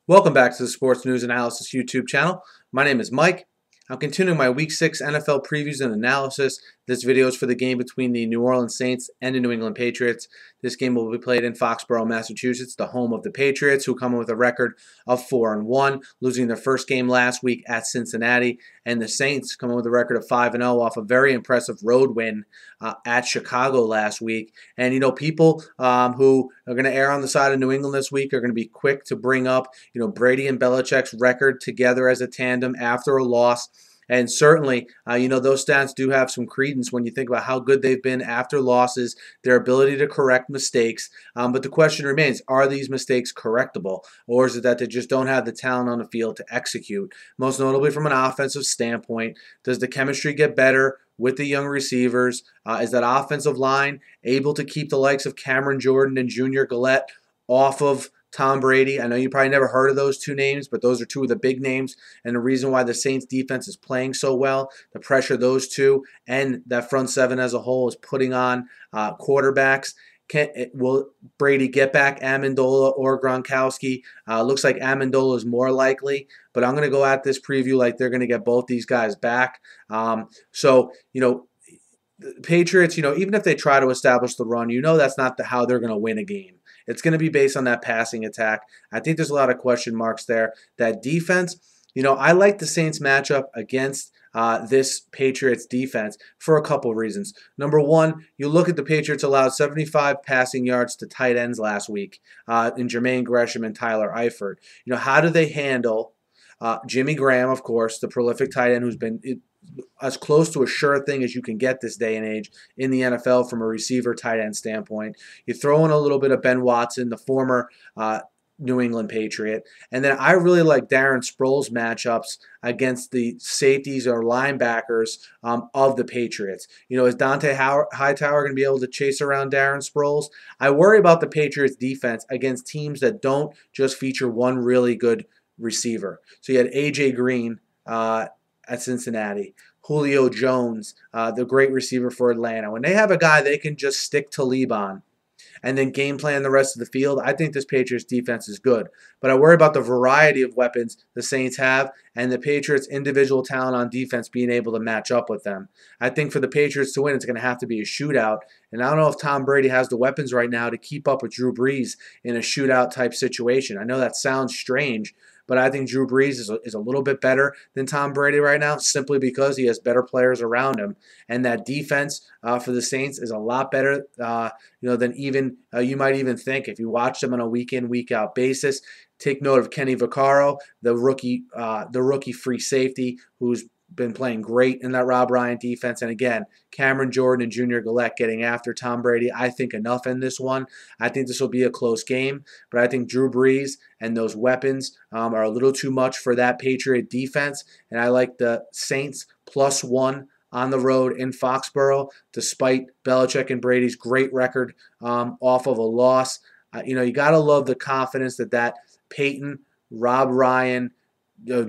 Welcome back to the Sports News Analysis YouTube channel. My name is Mike. I'm continuing my Week 6 NFL previews and analysis. This video is for the game between the New Orleans Saints and the New England Patriots. This game will be played in Foxborough, Massachusetts, the home of the Patriots, who come in with a record of 4-1, losing their first game last week at Cincinnati, and the Saints come in with a record of 5-0 off a very impressive road win at Chicago last week. And, people who are going to err on the side of New England this week are going to be quick to bring up, Brady and Belichick's record together as a tandem after a loss. And certainly, those stats do have some credence when you think about how good they've been after losses, their ability to correct mistakes. But the question remains, are these mistakes correctable? Or is it that they just don't have the talent on the field to execute? Most notably from an offensive standpoint, does the chemistry get better with the young receivers? Is that offensive line able to keep the likes of Cameron Jordan and Junior Galette off of Tom Brady? I know you probably never heard of those two names, but those are two of the big names, and the reason why the Saints defense is playing so well, the pressure those two and that front seven as a whole is putting on quarterbacks. Will Brady get back Amendola or Gronkowski? Looks like Amendola is more likely, but I'm going to go at this preview like they're going to get both these guys back. The Patriots, even if they try to establish the run, that's not how they're going to win a game. It's going to be based on that passing attack. I think there's a lot of question marks there. That defense, I like the Saints matchup against this Patriots defense for a couple reasons. Number one, you look at the Patriots allowed 75 passing yards to tight ends last week in Jermaine Gresham and Tyler Eifert. How do they handle Jimmy Graham, of course, the prolific tight end who's been as close to a sure thing as you can get this day and age in the NFL from a receiver tight end standpoint. You throw in a little bit of Ben Watson, the former New England Patriot. And then I really like Darren Sproles matchups against the safeties or linebackers of the Patriots. Is Dante Hightower going to be able to chase around Darren Sproles? I worry about the Patriots defense against teams that don't just feature one really good receiver. So you had A.J. Green at Cincinnati, Julio Jones, the great receiver for Atlanta. When they have a guy they can just stick to lead on and then game plan the rest of the field, I think this Patriots defense is good. But I worry about the variety of weapons the Saints have and the Patriots' individual talent on defense being able to match up with them. I think for the Patriots to win, it's going to have to be a shootout. And I don't know if Tom Brady has the weapons right now to keep up with Drew Brees in a shootout type situation. I know that sounds strange, but I think Drew Brees is a little bit better than Tom Brady right now simply because he has better players around him. And that defense for the Saints is a lot better than even you might even think if you watch them on a week-in, week-out basis. Take note of Kenny Vaccaro, the rookie free safety who's been playing great in that Rob Ryan defense. And again, Cameron Jordan and Junior Galette getting after Tom Brady. I think enough in this one. I think this will be a close game, but I think Drew Brees and those weapons are a little too much for that Patriot defense. And I like the Saints +1 on the road in Foxborough, despite Belichick and Brady's great record off of a loss. You got to love the confidence that Peyton, Rob Ryan,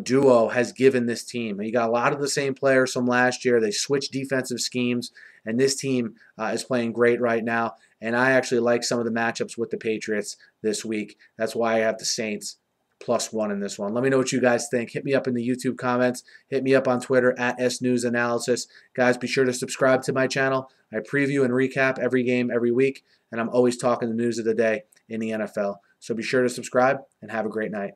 duo has given this team. You got a lot of the same players from last year. They switched defensive schemes, and this team is playing great right now. And I actually like some of the matchups with the Patriots this week. That's why I have the Saints +1 in this one. Let me know what you guys think. Hit me up in the YouTube comments. Hit me up on Twitter at SNewsAnalysis. Guys, be sure to subscribe to my channel. I preview and recap every game every week, and I'm always talking the news of the day in the NFL. So be sure to subscribe, and have a great night.